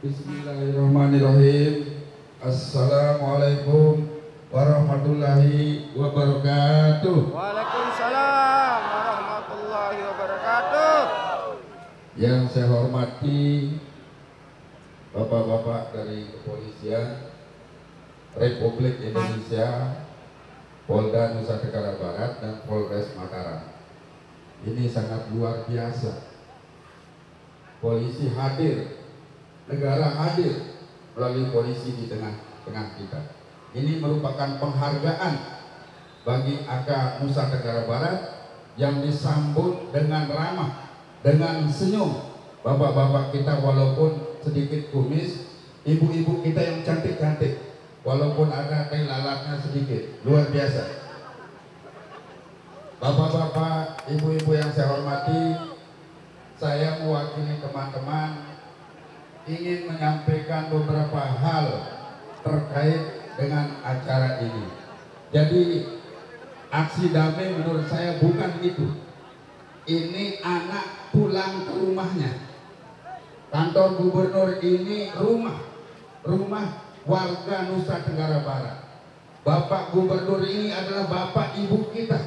Bismillahirrahmanirrahim. Assalamualaikum warahmatullahi wabarakatuh. Waalaikumsalam warahmatullahi wabarakatuh. Yang saya hormati Bapak-bapak dari Kepolisian Republik Indonesia, Polda Nusa Tenggara Barat dan Polres Mataram. Ini sangat luar biasa. Polisi hadir, negara hadir melalui polisi di tengah-tengah kita. Ini merupakan penghargaan bagi AK Nusa Tenggara Barat yang disambut dengan ramah, dengan senyum. Bapak-bapak kita walaupun sedikit kumis, ibu-ibu kita yang cantik-cantik, walaupun ada tai lalatnya sedikit, luar biasa. Bapak-bapak, ibu-ibu yang saya hormati, saya mewakili teman-teman ingin menyampaikan beberapa hal terkait dengan acara ini. Jadi aksi damai menurut saya bukan itu. Ini anak pulang ke rumahnya. Kantor gubernur ini rumah warga Nusa Tenggara Barat. Bapak gubernur ini adalah bapak ibu kita.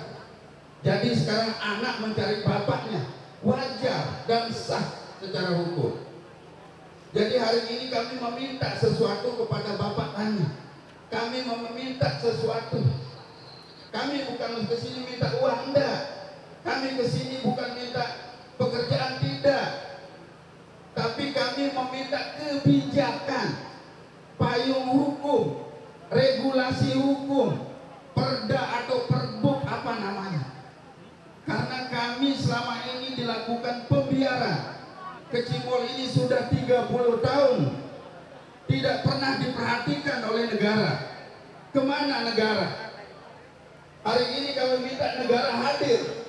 Jadi sekarang anak mencari bapaknya, wajar dan sah secara hukum. Jadi hari ini kami meminta sesuatu kepada bapak kami. Kami meminta sesuatu. Kami bukan kesini minta uang, enggak. Kami kesini bukan minta pekerjaan, tidak. Tapi kami meminta kebijakan, payung hukum, regulasi hukum, perda atau perbuk apa namanya. Karena kami selama ini dilakukan pembiaran. Kecimol ini sudah 30 tahun tidak pernah diperhatikan oleh negara. Kemana negara? Hari ini kami minta negara hadir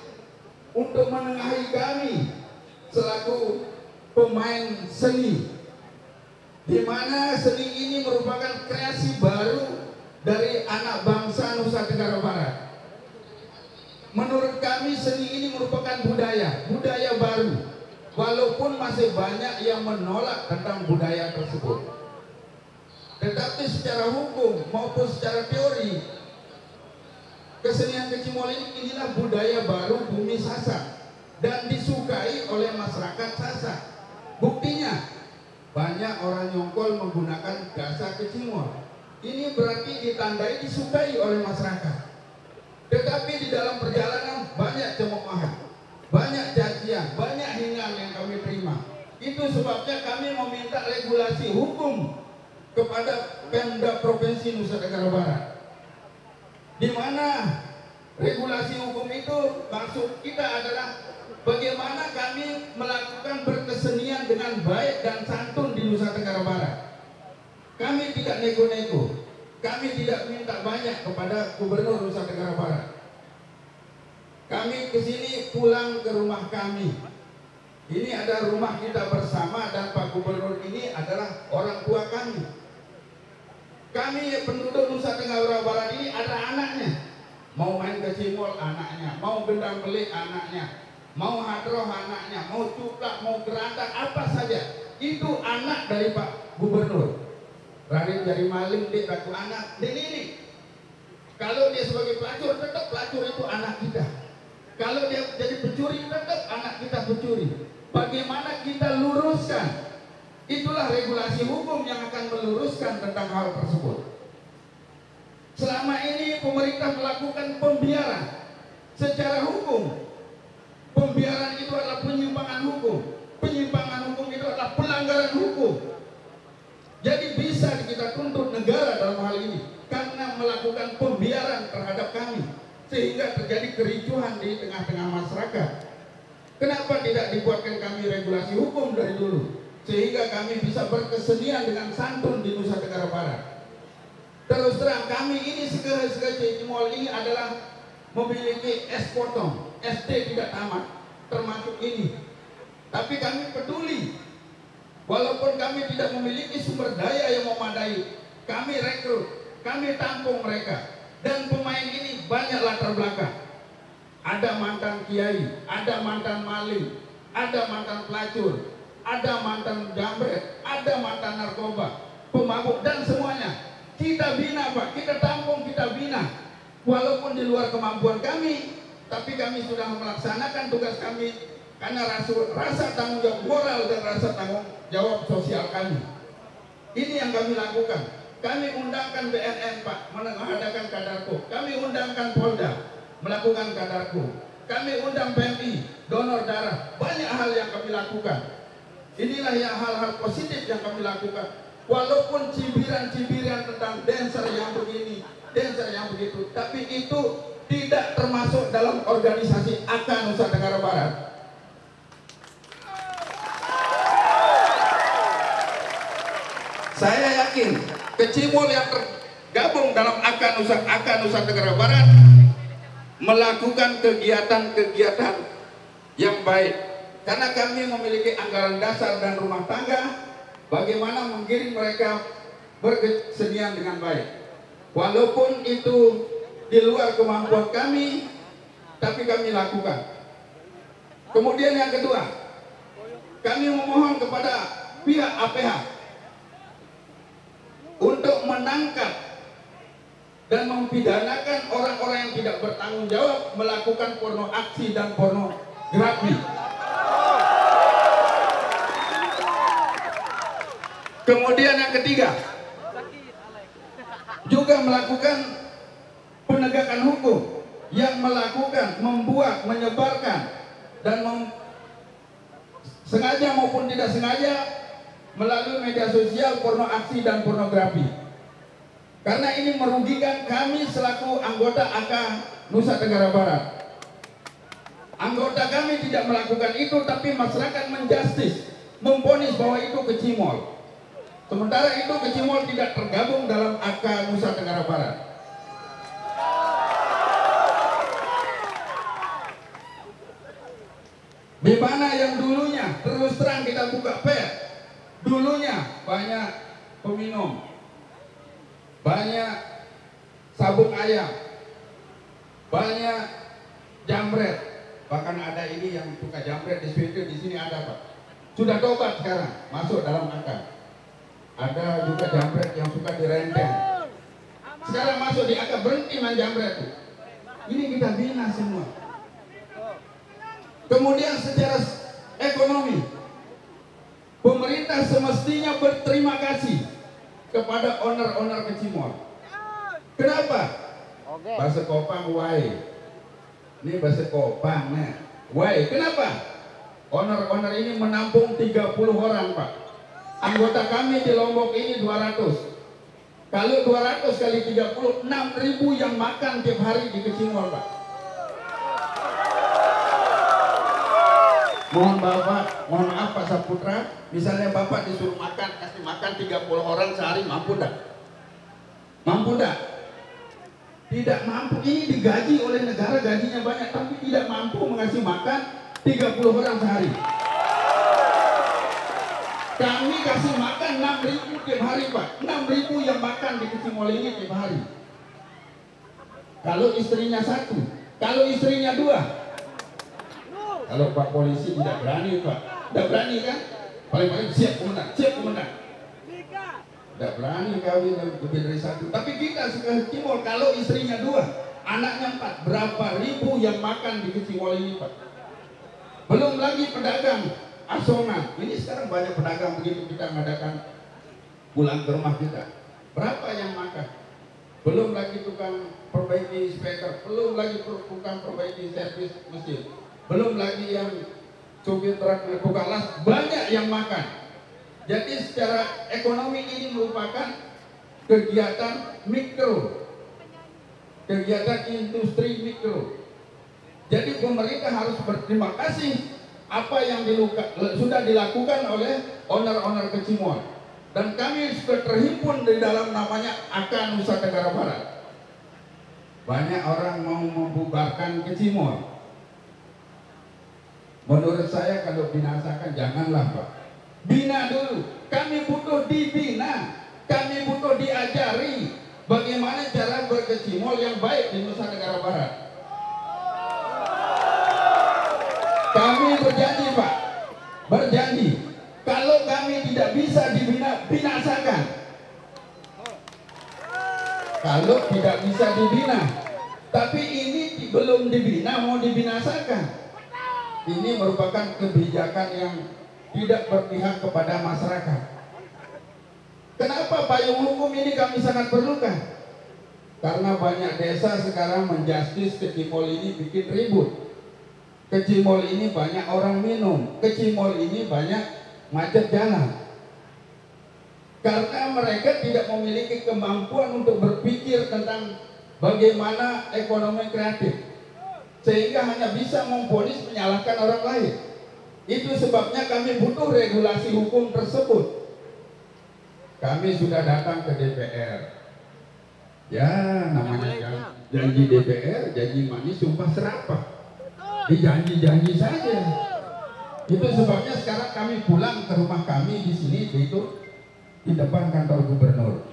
untuk menengahi kami selaku pemain seni, di mana seni ini merupakan kreasi baru dari anak bangsa Nusa Tenggara Barat. Menurut kami seni ini merupakan budaya baru, walaupun masih banyak yang menolak tentang budaya tersebut. Tetapi secara hukum maupun secara teori, kesenian Kecimol inilah budaya baru bumi Sasak dan disukai oleh masyarakat Sasak. Buktinya banyak orang Nyongkol menggunakan gasa Kecimol. Ini berarti ditandai disukai oleh masyarakat. Tetapi di dalam perjalanan banyak cemoohan, banyak cacian, banyak hinaan yang kami terima. Itu sebabnya kami meminta regulasi hukum kepada Pemda Provinsi Nusa Tenggara Barat, di mana regulasi hukum itu maksud kita adalah bagaimana kami melakukan berkesenian dengan baik dan santun di Nusa Tenggara Barat. Kami tidak nego-nego. Kami tidak minta banyak kepada Gubernur Nusa Tenggara Barat. Kami kesini pulang ke rumah kami. Ini ada rumah kita bersama dan Pak Gubernur ini adalah orang tua kami. Kami penduduk Nusa Tenggara Barat ini ada anaknya. Mau main Kecimol anaknya, mau gendang belik anaknya, mau hadroh anaknya, mau cuplak, mau gerantak, apa saja. Itu anak dari Pak Gubernur. Radit jadi maling, dia laku anak, ini. Kalau dia sebagai pelacur, tetap pelacur itu anak kita. Kalau dia jadi pencuri, tetap anak kita pencuri. Bagaimana kita luruskan? Itulah regulasi hukum yang akan meluruskan tentang hal tersebut. Selama ini pemerintah melakukan pembiaran secara hukum. Pembiaran itu adalah penyimpangan hukum. Penyimpangan hukum itu adalah pelanggaran hukum. Jadi bisa kita tuntut negara dalam hal ini karena melakukan pembiaran terhadap kami, sehingga terjadi kericuhan di tengah-tengah masyarakat. Kenapa tidak dibuatkan kami regulasi hukum dari dulu, sehingga kami bisa berkesenian dengan santun di Nusa Tenggara Barat? Terus terang kami ini segera-segera Kecimol ini adalah memiliki S potong, SD tidak tamat, termasuk ini. Tapi kami peduli. Walaupun kami tidak memiliki sumber daya yang memadai, kami rekrut, kami tampung mereka. Dan pemain ini banyak latar belakang. Ada mantan kiai, ada mantan maling, ada mantan pelacur, ada mantan jambret, ada mantan narkoba, pemabuk, dan semuanya. Kita bina Pak, kita tampung, kita bina. Walaupun di luar kemampuan kami, tapi kami sudah melaksanakan tugas kami karena rasa tanggung jawab moral dan rasa tanggung jawab sosial kami. Ini yang kami lakukan. Kami undangkan BNN Pak, mengadakan kadarku. Kami undangkan Polda, melakukan kadarku. Kami undang PMI, donor darah. Banyak hal yang kami lakukan. Inilah yang hal-hal positif yang kami lakukan. Walaupun cibiran-cibiran tentang dancer yang begini, dancer yang begitu, tapi itu tidak termasuk dalam organisasi AK Nusa Tenggara Barat. Saya yakin Kecimol yang tergabung dalam AK Nusa Tenggara Barat melakukan kegiatan-kegiatan yang baik, karena kami memiliki anggaran dasar dan rumah tangga. Bagaimana menggiring mereka berkesenian dengan baik, walaupun itu di luar kemampuan kami, tapi kami lakukan. Kemudian yang kedua, kami memohon kepada pihak APH untuk menangkap dan mempidanakan orang-orang yang tidak bertanggung jawab melakukan porno aksi dan pornografi. Kemudian yang ketiga, juga melakukan penegakan hukum yang melakukan, membuat, menyebarkan, dan sengaja maupun tidak sengaja melalui media sosial porno aksi dan pornografi. Karena ini merugikan kami selaku anggota AK Nusa Tenggara Barat. Anggota kami tidak melakukan itu, tapi masyarakat menjustis, memvonis bahwa itu Kecimol. Sementara itu Kecimol tidak tergabung dalam AK Nusa Tenggara Barat. Di mana yang dulunya terus terang kita buka pers, dulunya banyak peminum, banyak sabung ayam, banyak jambret, bahkan ada ini yang suka jambret di sini ada Pak. Sudah tobat sekarang masuk dalam AK. Ada juga jambret yang suka direnteng, sekarang masuk di AK, berhenti main jambret itu. Ini kita bina semua. Kemudian secara ekonomi, pemerintah semestinya berterima kasih kepada owner-owner Kecimol. Kenapa? Bahasa Kopang wae. Ini bahasa Kopang nih. Wae. Kenapa? Owner-owner ini menampung 30 orang Pak. Anggota kami di Lombok ini 200. Kalau 200 kali 30, 6.000 yang makan tiap hari di Kecimol Pak. Mohon Bapak, mohon maaf Pak Saputra, misalnya Bapak disuruh makan, kasih makan 30 orang sehari, mampu dah? Mampu dah? Tidak mampu. Ini digaji oleh negara, gajinya banyak, tapi tidak mampu mengasih makan 30 orang sehari. Kami kasih makan 6.000 tiap hari Pak. 6.000 yang makan di Kecimol ini tiap hari. Kalau istrinya 1, kalau istrinya 2. Kalau Pak Polisi tidak berani Pak. Tidak berani kan? Paling-paling siap komandan, siap komandan. Tidak berani kawin lebih dari 1. Tapi kita Kecimol kalau istrinya 2, anaknya 4, berapa ribu yang makan di Kecimol ini Pak. Belum lagi pedagang asongan. Ini sekarang banyak pedagang begitu kita mengadakan pulang ke rumah kita. Berapa yang makan? Belum lagi tukang perbaiki speaker, belum lagi tukang perbaiki servis mesin, belum lagi yang supir truk, tukang las, banyak yang makan. Jadi secara ekonomi ini merupakan kegiatan mikro, kegiatan industri mikro. Jadi pemerintah harus berterima kasih apa yang sudah dilakukan oleh owner-owner Kecimol, dan kami sudah terhimpun di dalam namanya AK Nusa Tenggara Barat. Banyak orang mau membubarkan Kecimol. Menurut saya kalau binasakan janganlah Pak. Bina dulu. Kami butuh dibina, kami butuh diajari bagaimana cara berkecimol yang baik di Nusa Tenggara Barat. Kami berjanji Pak, berjanji binasakan. Kalau tidak bisa dibina, tapi ini belum dibina, mau dibinasakan. Ini merupakan kebijakan yang tidak berpihak kepada masyarakat. Kenapa payung hukum ini kami sangat perlukan? Karena banyak desa sekarang menjustis kecimol ini bikin ribut. Kecimol ini banyak orang minum, kecimol ini banyak macet jalan. Karena mereka tidak memiliki kemampuan untuk berpikir tentang bagaimana ekonomi kreatif, sehingga hanya bisa memvonis menyalahkan orang lain. Itu sebabnya kami butuh regulasi hukum tersebut. Kami sudah datang ke DPR. Ya, namanya janji DPR, janji manis sumpah serapah. Dijanji-janji saja. Itu sebabnya sekarang kami pulang ke rumah kami di sini, yaitu di depan kantor gubernur.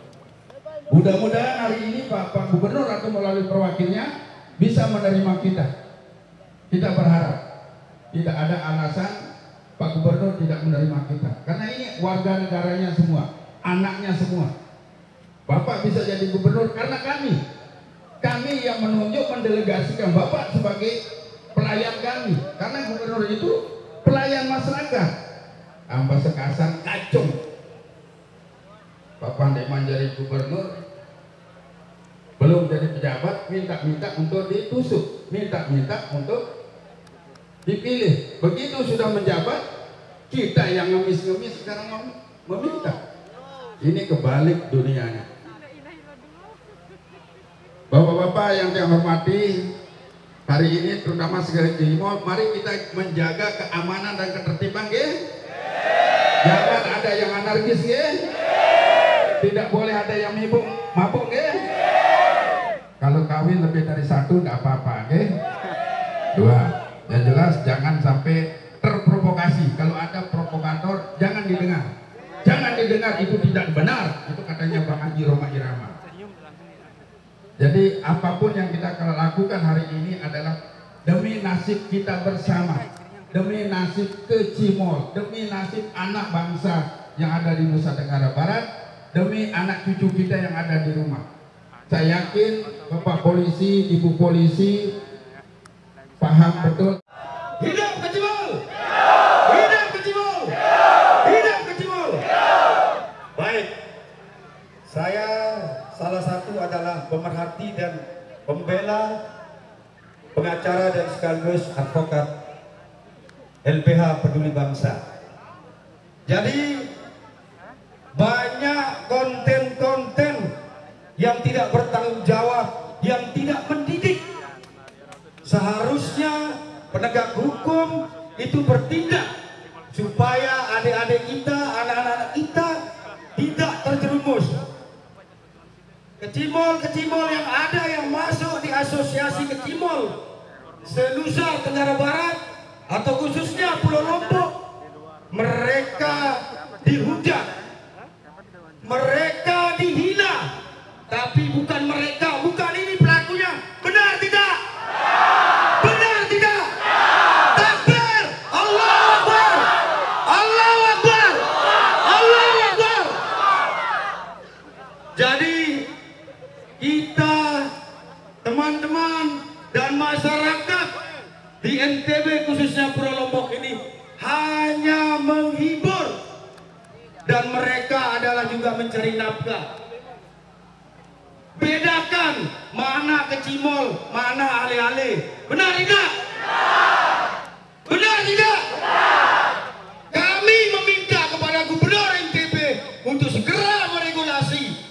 Mudah-mudahan hari ini Pak Gubernur atau melalui perwakilnya bisa menerima kita. Kita berharap tidak ada alasan Pak Gubernur tidak menerima kita, karena ini warga negaranya semua, anaknya semua. Bapak bisa jadi gubernur karena kami yang menunjuk, mendelegasikan Bapak sebagai pelayan kami, karena gubernur itu pelayan masyarakat. Ambas sekasan kacung Pak Pandeman jadi gubernur, belum jadi pejabat, minta-minta untuk ditusuk, minta-minta untuk dipilih. Begitu sudah menjabat, kita yang ngemis-ngemis sekarang meminta. Ini kebalik dunianya. Bapak-bapak yang saya hormati, hari ini terutama sekali Cimol, mari kita menjaga keamanan dan ketertiban, jangan ada yang anarkis, tidak boleh ada yang mabuk, kalau kawin lebih dari satu tidak apa-apa, dua, yang jelas jangan sampai terprovokasi. Kalau ada provokator jangan didengar, itu tidak benar, itu katanya Bang Haji Roma Irama. Jadi apapun yang kita lakukan hari ini adalah demi nasib kita bersama, demi nasib Kecimol, demi nasib anak bangsa yang ada di Nusa Tenggara Barat, demi anak cucu kita yang ada di rumah. Saya yakin Bapak polisi, Ibu polisi paham betul. Hidup Kecimol! Hidup Kecimol! Hidup Kecimol! Baik, saya salah satu adalah pemerhati dan pembela, pengacara dan sekaligus advokat LBH Peduli Bangsa. Jadi banyak konten-konten yang tidak bertanggung jawab, yang tidak mendidik. Seharusnya penegak hukum itu bertindak supaya adik-adik kita, anak-anak kita tidak terjerumus. Kecimol-kecimol yang ada yang masuk di asosiasi kecimol se-Nusa Tenggara Barat atau khususnya Pulau Lombok, mereka dihujat, mereka dihina, tapi bukan mereka, bukan ini pelakunya. Benar tidak? Benar tidak? Takbir! Allahu Akbar! Allahu Akbar! Allahu Akbar! Jadi kita, teman-teman dan masyarakat di NTB khususnya Pulau Lombok ini hanya menghibur, dan mereka adalah juga mencari nafkah. Bedakan mana kecimol, mana ale-ale. Benar tidak? Benar tidak? Kami meminta kepada Gubernur NTB untuk segera meregulasi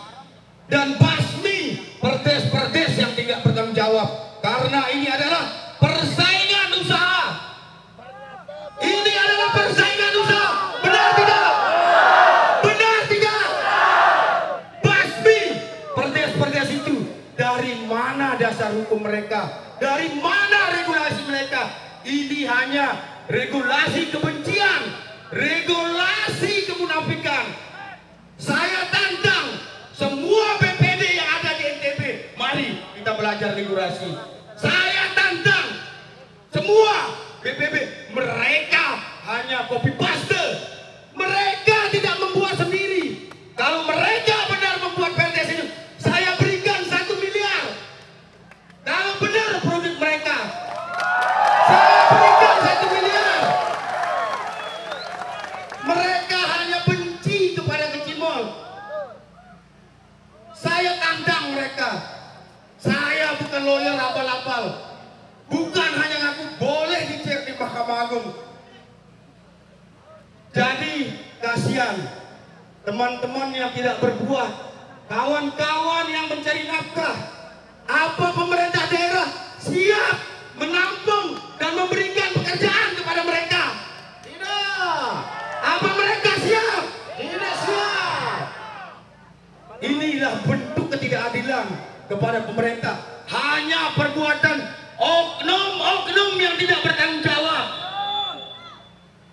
dan basmi perdes-perdes yang tidak bertanggung jawab, karena ini adalah persaingan usaha. Ini adalah persaingan usaha. Benar tidak? Benar tidak? Basmi perdes-perdes itu. Dari mana dasar hukum mereka? Dari mana regulasi mereka? Ini hanya regulasi kebencian, regulasi kemunafikan. Saya tantang semua BPD yang ada di NTB, mari kita belajar regulasi. Saya tantang semua BPD, mereka hanya copy paste, mereka tidak membuat sendiri. mereka. Saya bukan lawyer abal-abal. Bukan hanya ngaku, boleh dicek di Mahkamah Agung. Jadi kasihan teman-teman yang tidak berbuah, kawan-kawan yang mencari nafkah. Apa pemerintah daerah siap menampung dan memberikan pekerjaan kepada mereka? Tidak. Apa mereka siap? Tidak siap. Inilah bentuk ketidakadilan kepada pemerintah. Hanya perbuatan oknum-oknum yang tidak bertanggung jawab.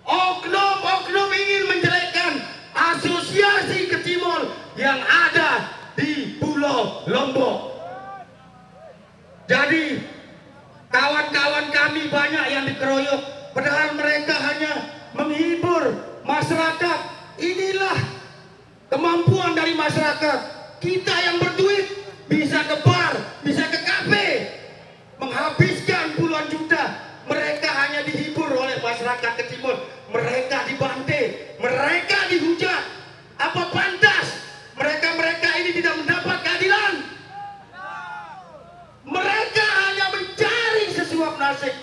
Oknum-oknum ingin menjelekkan asosiasi kecimol yang ada di Pulau Lombok. Jadi kawan-kawan kami banyak yang dikeroyok, padahal mereka hanya menghibur masyarakat. Inilah kemampuan dari masyarakat. Kita yang berduit bisa ke bar, bisa ke kafe, menghabiskan puluhan juta. Mereka hanya dihibur oleh masyarakat kecimol. Mereka dibantai, mereka dihujat. Apa pantas mereka-mereka ini tidak mendapat keadilan? Mereka hanya mencari sesuap nasib.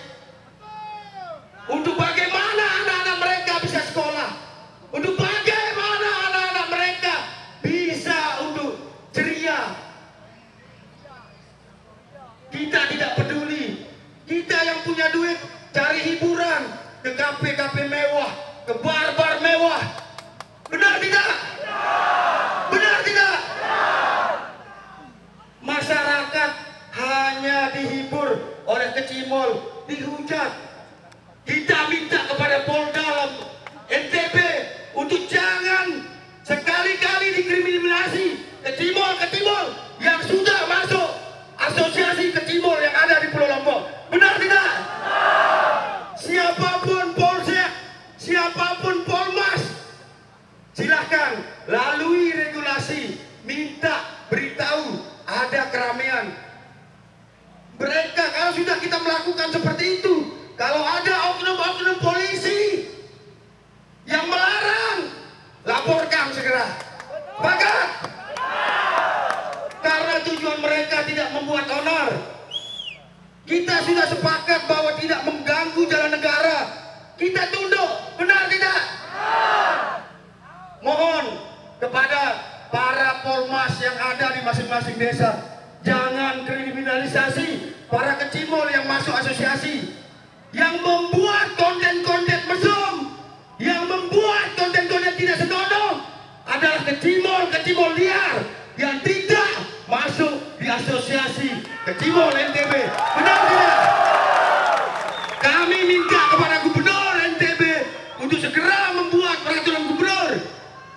Untuk bagaimana anak-anak mereka bisa sekolah, untuk bagaimana anak-anak mereka bisa untuk ceria. Kita tidak peduli. Kita yang punya duit cari hiburan ke kafe-kafe mewah, ke bar-bar mewah. Benar tidak? Benar tidak? Masyarakat hanya dihibur oleh kecimol, dihujat. Kita minta kepada Polda NTB untuk jangan sekali-kali dikriminalisasi kecimol-kecimol yang sudah masuk asosiasi kecimol yang ada di Pulau Lombok. Benar tidak? Siapapun Polsek, siapapun Polmas, silahkan lalui regulasi, minta beritahu ada keramaian. Mereka kalau sudah kita melakukan seperti itu, kalau ada oknum-oknum polisi yang melarang, laporkan segera. Sepakat? Karena tujuan mereka tidak membuat onar. Kita sudah sepakat bahwa tidak mengganggu jalan negara. Kita tunduk, benar tidak? Mohon kepada para polmas yang ada di masing-masing desa, jangan kriminalisasi para kecimol yang masuk asosiasi, yang membuat konten-konten mesum, yang membuat konten-konten tidak senonoh adalah kecimol-kecimol liar yang tidak masuk di asosiasi kecimol NTB. Benar tidak? Kami minta kepada Gubernur NTB untuk segera membuat peraturan gubernur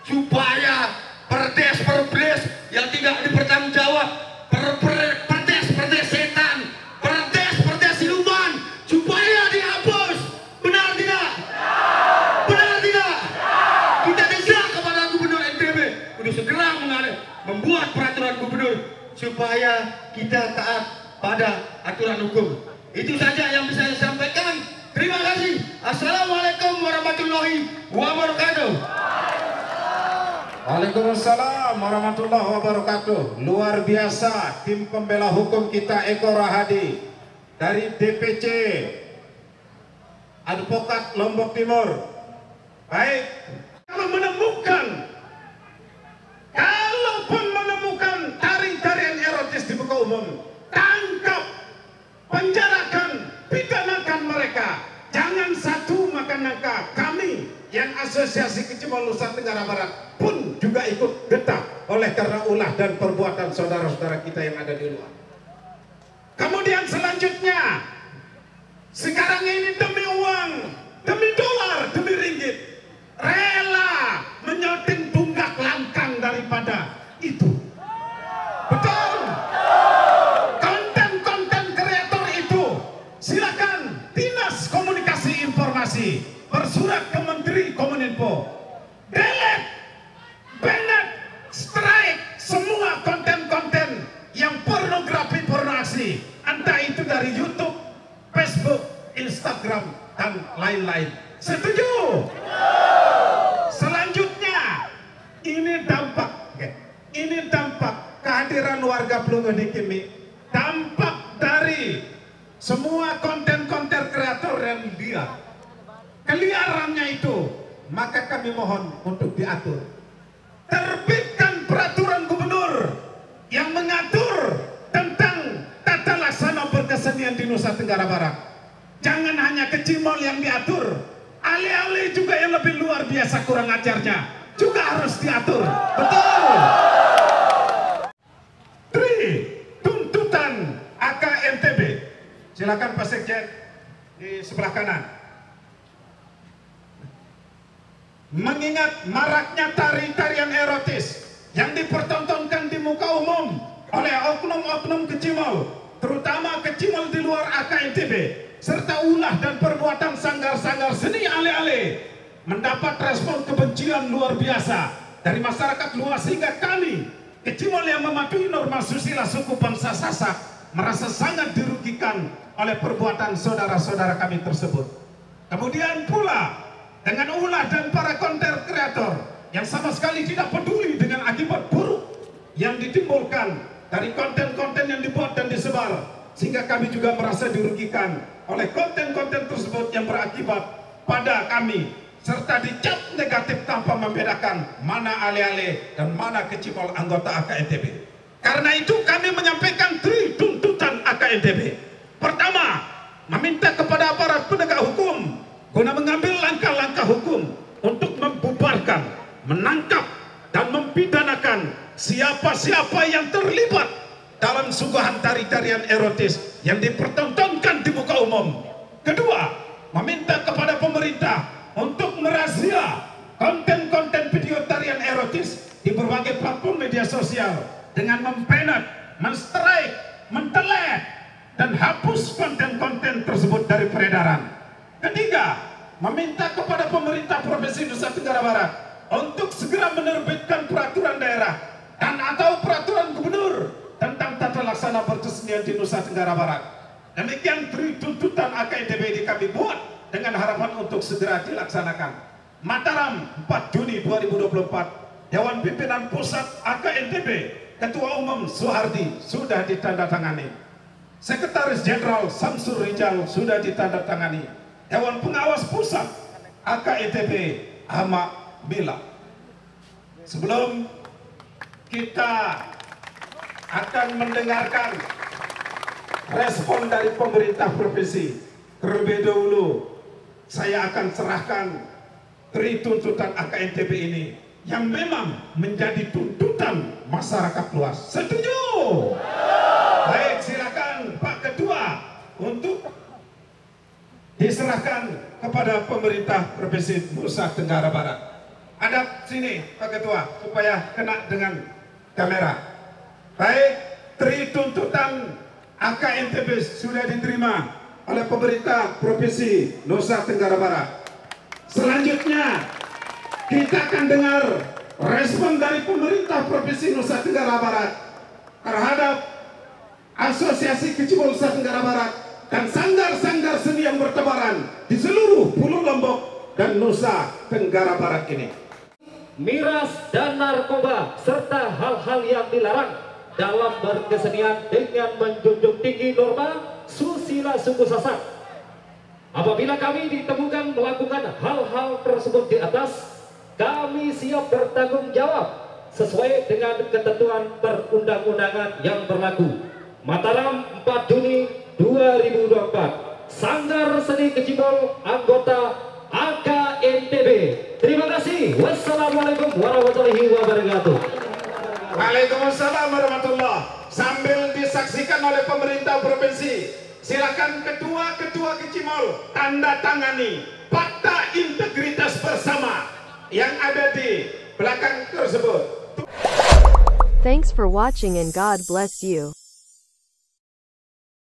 supaya perdes-perdes yang tidak dipertanggungjawab, perdes-perdes setan, perdes-perdes siluman, supaya dihapus. Benar tidak? Benar tidak? Kita desak kepada Gubernur NTB untuk segera membuat peraturan gubernur supaya kita taat pada aturan hukum. Itu saja yang bisa saya sampaikan. Terima kasih. Assalamualaikum warahmatullahi wabarakatuh. Waalaikumsalam warahmatullahi wabarakatuh. Luar biasa tim pembela hukum kita Eko Rahadi dari DPC Advokat Lombok Timur. Baik, kalaupun menemukan tarian-tarian erotis di muka umum, tangkap, penjarakan, pidanakan mereka. Jangan satu makan nangka. Kami yang Asosiasi Kecimol Nusa Tenggara Barat pun juga ikut getah oleh karena ulah dan perbuatan saudara-saudara kita yang ada di luar. Kemudian selanjutnya, sekarang ini demi uang, demi dolar, demi ringgit, rela menyoting tunggak langkang daripada itu. Betul. Konten-konten kreator itu silakan Dinas Komunikasi Informasi bersurat ke Menteri Kominfo, delete, banned, strike semua konten-konten yang pornografi, entah itu dari YouTube, Facebook, Instagram, dan lain-lain. Setuju? Selanjutnya, ini dampak kehadiran warga Plungo Dikimi, dampak dari semua konten-konten kreator yang liar, keliarannya itu, maka kami mohon untuk diatur. Terbitkan peraturan gubernur yang mengatur tentang tata laksana berkesenian di Nusa Tenggara Barat. Jangan hanya kecimol yang diatur, ale-ale juga yang lebih luar biasa kurang ajarnya juga harus diatur. Betul. 3. Tuntutan AKNTB. Silakan Pak Sekjen di sebelah kanan. Mengingat maraknya tari-tarian erotis yang dipertontonkan di muka umum oleh oknum-oknum kecimol, terutama kecimol di luar AKNTB, serta ulah dan perbuatan sanggar-sanggar seni ale-ale, mendapat respon kebencian luar biasa dari masyarakat luas, sehingga kami, kecimol yang mematuhi norma susila suku bangsa Sasak, merasa sangat dirugikan oleh perbuatan saudara-saudara kami tersebut. Kemudian pula dengan ulah dan para konten kreator yang sama sekali tidak peduli dengan akibat buruk yang ditimbulkan dari konten-konten yang dibuat dan disebar, sehingga kami juga merasa dirugikan oleh konten-konten tersebut yang berakibat pada kami, serta dicap negatif tanpa membedakan mana ale-ale dan mana kecimol anggota AKNTB. Karena itu kami menyampaikan 3 tuntutan AKNTB. Pertama, meminta kepada aparat penegak hukum guna mengambil langkah-langkah hukum untuk membubarkan, menangkap, dan mempidanakan siapa-siapa yang terlibat dalam sungguhan tari-tarian erotis yang dipertontonkan di muka umum. Kedua, meminta kepada pemerintah untuk merazia konten-konten video tarian erotis di berbagai platform media sosial dengan mempenet, menstrike, mentelet, dan hapus konten-konten tersebut dari peredaran. Ketiga, meminta kepada pemerintah Provinsi Nusa Tenggara Barat untuk segera menerbitkan peraturan daerah dan atau peraturan gubernur tentang tata laksana berkesenian di Nusa Tenggara Barat. Demikian 3 tuntutan AKNTB ini kami buat dengan harapan untuk segera dilaksanakan. Mataram, 4 Juni 2024, Dewan Pimpinan Pusat AKNTB, Ketua Umum Suhardi sudah ditandatangani. Sekretaris Jenderal Samsur Rijal sudah ditandatangani. Dewan Pengawas Pusat AKNTB Ahmad Bila. Sebelum kita akan mendengarkan respon dari pemerintah provinsi, terlebih dahulu saya akan serahkan 3 tuntutan AKNTB ini yang memang menjadi tuntutan masyarakat luas. Setuju? Baik, silakan Pak Ketua untuk diserahkan kepada pemerintah Provinsi Nusa Tenggara Barat. Hadap sini Pak Ketua supaya kena dengan kamera. Baik, 3 tuntutan AKNTB sudah diterima oleh pemerintah Provinsi Nusa Tenggara Barat. Selanjutnya kita akan dengar respon dari pemerintah Provinsi Nusa Tenggara Barat terhadap Asosiasi Kecimol Nusa Tenggara Barat dan sanggar-sanggar seni yang bertebaran di seluruh Pulau Lombok dan Nusa Tenggara Barat ini. Miras dan narkoba serta hal-hal yang dilarang dalam berkesenian dengan menjunjung tinggi norma susila suku Sasak. Apabila kami ditemukan melakukan hal-hal tersebut di atas, kami siap bertanggung jawab sesuai dengan ketentuan perundang-undangan yang berlaku. Mataram, 4 Juni 2024, Sanggar Seni Kecimol anggota AKNTB. Terima kasih. Wassalamualaikum warahmatullahi wabarakatuh. Waalaikumsalam warahmatullahi. Sambil disaksikan oleh pemerintah provinsi, silakan ketua-ketua Kecimol tanda tangani fakta integritas bersama yang ada di belakang tersebut. Thanks for watching and God bless you.